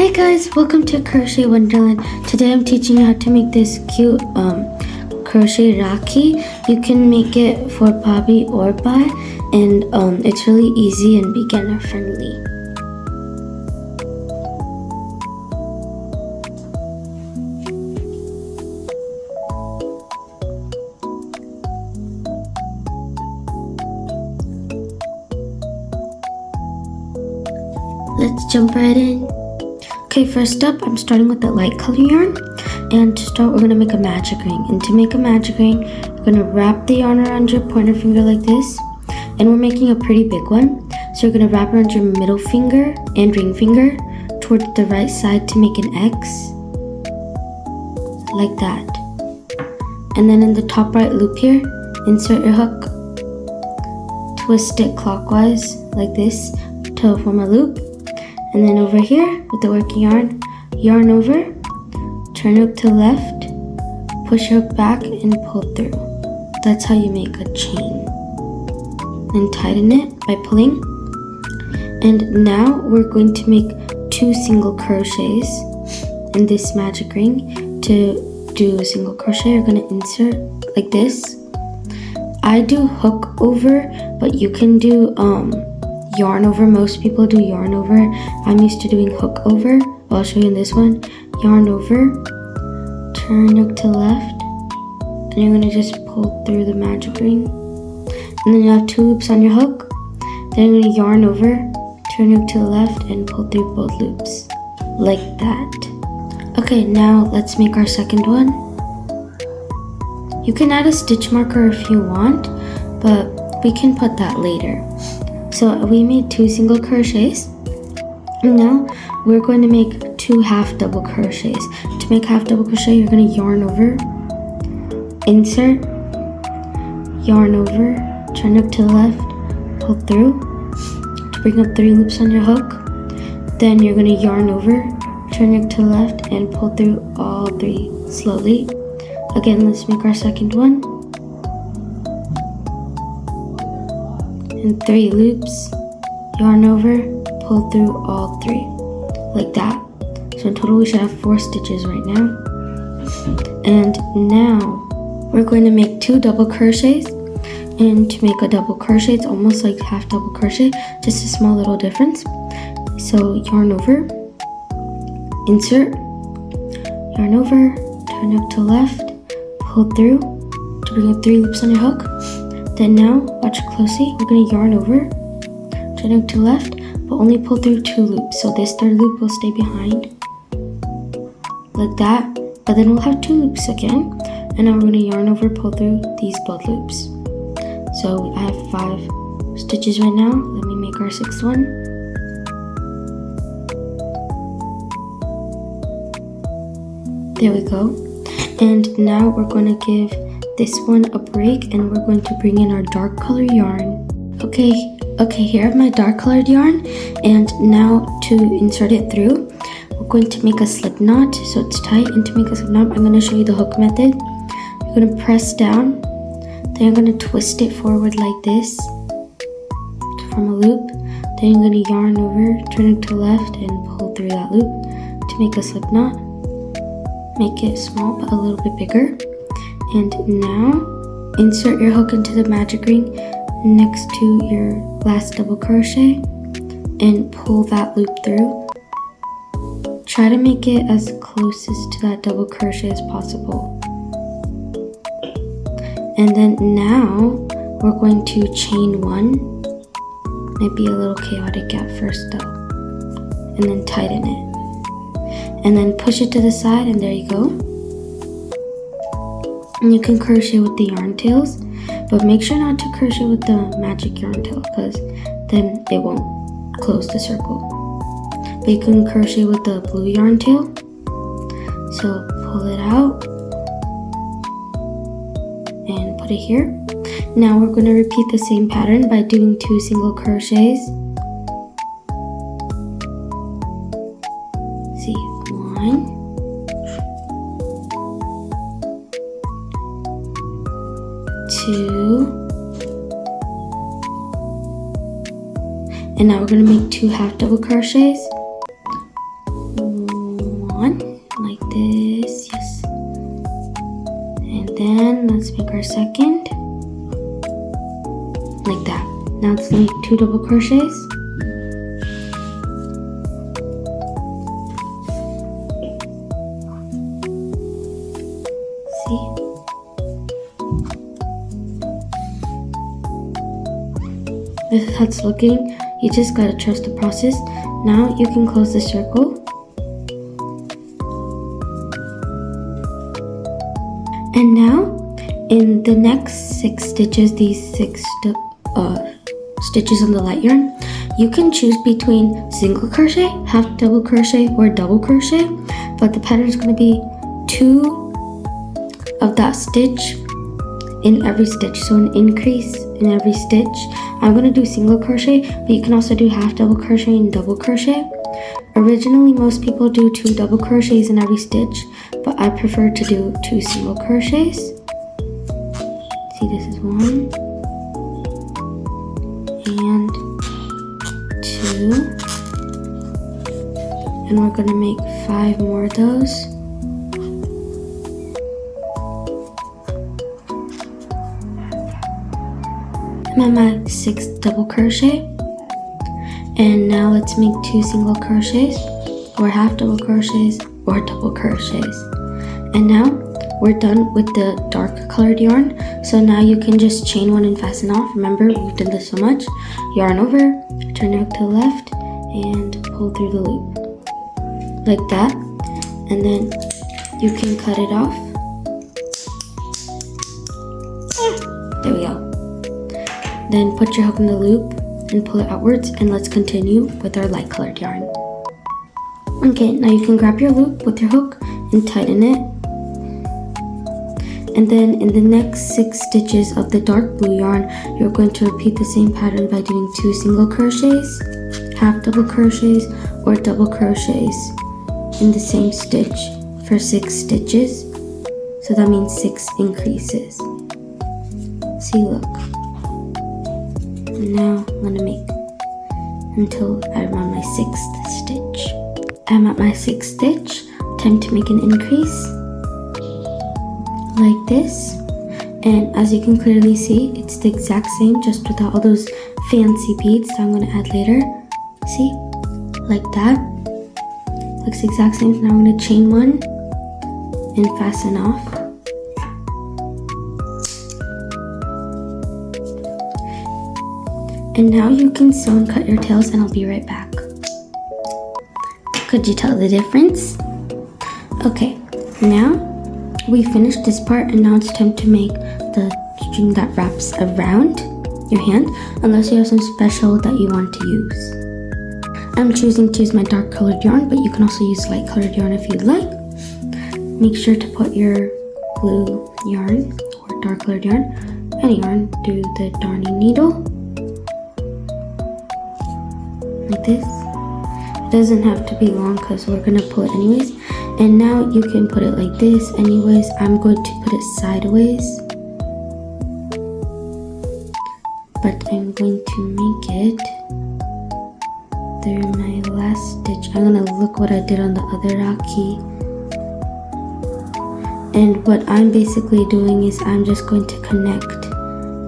Hey guys, welcome to Crochet Wonderland. Today I'm teaching you how to make this cute crochet Rakhi. You can make it for Bhabhi or Bhai, and it's really easy and beginner friendly. Let's jump right in. Okay, first up, I'm starting with the light color yarn. And to start, we're going to make a magic ring. And to make a magic ring, you're going to wrap the yarn around your pointer finger like this. And we're making a pretty big one. So you're going to wrap around your middle finger and ring finger towards the right side to make an X. Like that. And then in the top right loop here, insert your hook. Twist it clockwise like this to form a loop. And then over here with the working yarn over, turn hook to left, push your hook back and pull through. That's how you make a chain. Then tighten it by pulling. And now we're going to make 2 single crochets in this magic ring. To do a single crochet, you're going to insert like this. I do hook over, but you can do yarn over. Most people do yarn over. I'm used to doing hook over. I'll show you in this one. Yarn over, turn hook to left, and you're going to just pull through the magic ring. And then you have 2 loops on your hook. Then you're going to yarn over, turn hook to the left, and pull through both loops. Like that. Okay, now let's make our second one. You can add a stitch marker if you want, but we can put that later. So we made 2 single crochets. And now we're going to make 2 half double crochets. To make half double crochet, you're going to yarn over, insert, yarn over, turn up to the left, pull through to bring up 3 loops on your hook. Then you're going to yarn over, turn up to the left, and pull through all 3 slowly. Again, let's make our second one. And 3 loops, yarn over, pull through all 3, like that. So in total we should have 4 stitches right now. And now we're going to make 2 double crochets. And to make a double crochet, it's almost like half double crochet, just a small little difference. So yarn over, insert, yarn over, turn up to left, pull through to bring up 3 loops on your hook. Then now, watch closely, we're going to yarn over, turn up to left, but only pull through 2 loops. So this 3rd loop will stay behind, like that. But then we'll have 2 loops again. And now we're going to yarn over, pull through these both loops. So I have 5 stitches right now. Let me make our 6th one. There we go. And now we're going to give this one a break, and we're going to bring in our dark color yarn. Okay, here I have my dark colored yarn, and now to insert it through, we're going to make a slip knot so it's tight. And to make a slip knot, I'm going to show you the hook method. You're going to press down, then you're going to twist it forward like this to form a loop. Then you're going to yarn over, turn it to the left, and pull through that loop to make a slip knot. Make it small but a little bit bigger. And now insert your hook into the magic ring next to your last double crochet and pull that loop through. Try to make it as closest to that double crochet as possible. And then now we're going to chain 1. Might be a little chaotic at first though. And then tighten it. And then push it to the side, and there you go. And you can crochet with the yarn tails, but make sure not to crochet with the magic yarn tail, because then it won't close the circle. But you can crochet with the blue yarn tail. So pull it out and put it here. Now we're going to repeat the same pattern by doing 2 single crochets. See, 1, 2, and now we're going to make 2 half double crochets. 1, let's make our second. Like that. Now let's make 2 double crochets. See? This is how it's looking. You just gotta trust the process. Now you can close the circle. And now, in the next 6 stitches, these 6 stitches on the light yarn, you can choose between single crochet, half double crochet, or double crochet, but the pattern is going to be 2 of that stitch in every stitch, so an increase in every stitch. I'm going to do single crochet, but you can also do half double crochet and double crochet. Originally, most people do 2 double crochets in every stitch, but I prefer to do 2 single crochets. See, this is 1 and 2, and we're gonna make 5 more of those. I'm at my 6th double crochet, and now let's make 2 single crochets, or half double crochets, or double crochets. And now we're done with the dark colored yarn, so now you can just chain 1 and fasten off. Remember, we've done this so much. Yarn over, turn it to the left, and pull through the loop like that, and then you can cut it off. There we go. Then put your hook in the loop and pull it outwards, and let's continue with our light colored yarn. Okay, now you can grab your loop with your hook and tighten it. And then in the next 6 stitches of the dark blue yarn, you're going to repeat the same pattern by doing 2 single crochets, half double crochets, or double crochets in the same stitch for 6 stitches. So that means 6 increases. See, look. And now I'm gonna make until I'm on my 6th stitch. I'm at my 6th stitch. Time to make an increase like this, and as you can clearly see, it's the exact same, just without all those fancy beads that I'm going to add later. See, like that. Looks the exact same. So now I'm going to chain 1 and fasten off. And now you can sew and cut your tails, and I'll be right back. Could you tell the difference? Okay, now we finished this part, and now it's time to make the string that wraps around your hand, unless you have some special that you want to use. I'm choosing to use my dark colored yarn, but you can also use light colored yarn if you'd like. Make sure to put your blue yarn or dark colored yarn, any yarn, through the darning needle. Like this. It doesn't have to be long because we're going to pull it anyways. And now you can put it like this anyways. I'm going to put it sideways, but I'm going to make it through my last stitch. I'm going to look what I did on the other Rakhi. And what I'm basically doing is I'm just going to connect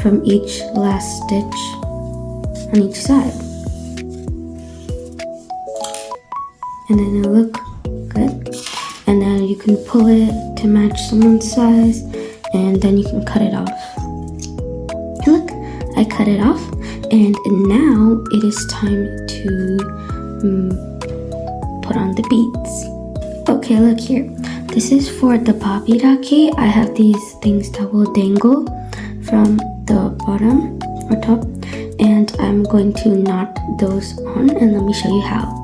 from each last stitch on each side. And then it'll look good. And then you can pull it to match someone's size, and then you can cut it off. Look, I cut it off, and now it is time to put on the beads. Okay, look here. This is for the Bhabhi Rakhi. I have these things that will dangle from the bottom or top, and I'm going to knot those on, and let me show you how.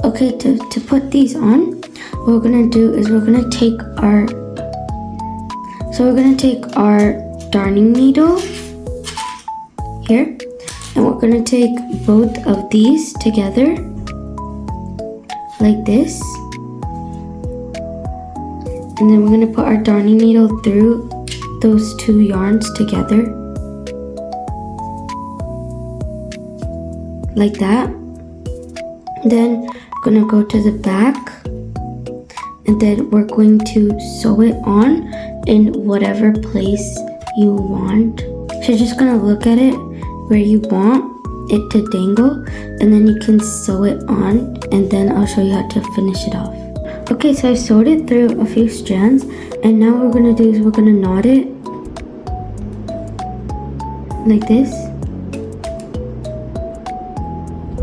Okay, to put these on, what we're gonna do is we're gonna take our darning needle here, and we're gonna take both of these together like this, and then we're gonna put our darning needle through those 2 yarns together like that. Then gonna go to the back, and then we're going to sew it on in whatever place you want. So you're just gonna look at it where you want it to dangle, and then you can sew it on, and then I'll show you how to finish it off. Okay, so I sewed it through a few strands, and now what we're gonna do is we're gonna knot it like this.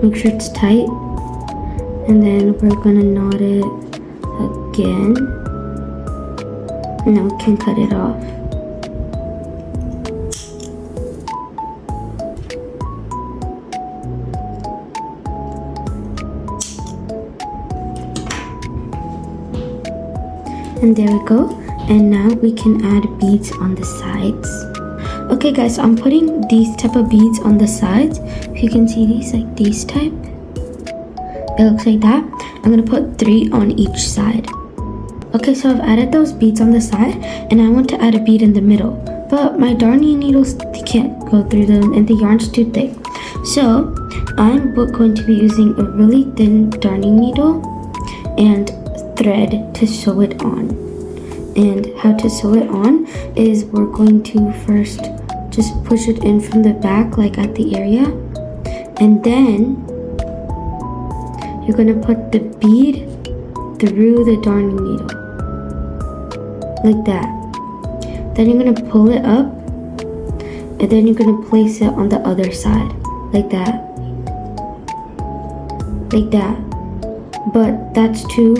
Make sure it's tight, and then we're gonna knot it again, and now we can cut it off. And there we go. And now we can add beads on the sides. Okay guys, so I'm putting these type of beads on the sides. If you can see these, like these type. It looks like that. I'm gonna put 3 on each side. Okay, so I've added those beads on the side, and I want to add a bead in the middle. But my darning needles, they can't go through them, and the yarn's too thick. So I'm going to be using a really thin darning needle and thread to sew it on. And how to sew it on is we're going to first just push it in from the back, like at the area, and then you're gonna put the bead through the darning needle like that. Then you're gonna pull it up, and then you're gonna place it on the other side like that, but that's too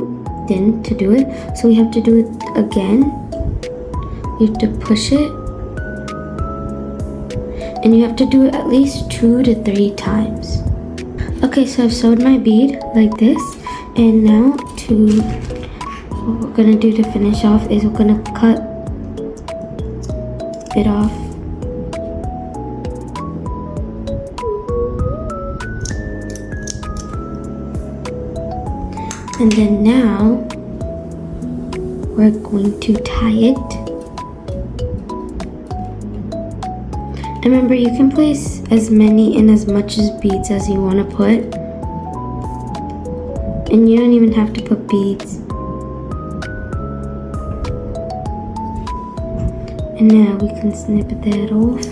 thin to do it, so we have to do it again. You have to push it, and you have to do it at least 2 to 3 times. Okay, so I've sewed my bead like this, and now what we're gonna do to finish off is we're gonna cut it off. And then now we're going to tie it. And remember, you can place as many and as much as beads as you want to put. And you don't even have to put beads. And now we can snip that off.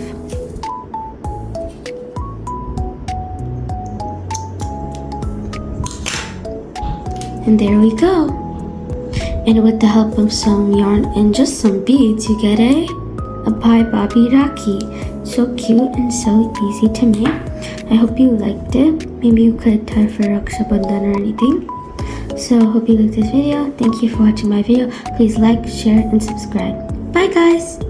And there we go. And with the help of some yarn and just some beads, you get a Bhai Bhabhi Rakhi. So cute and so easy to make. I hope you liked it. Maybe you could tie for Raksha Bandhan or anything. So hope you liked this video. Thank you for watching my video. Please like, share, and subscribe. Bye guys!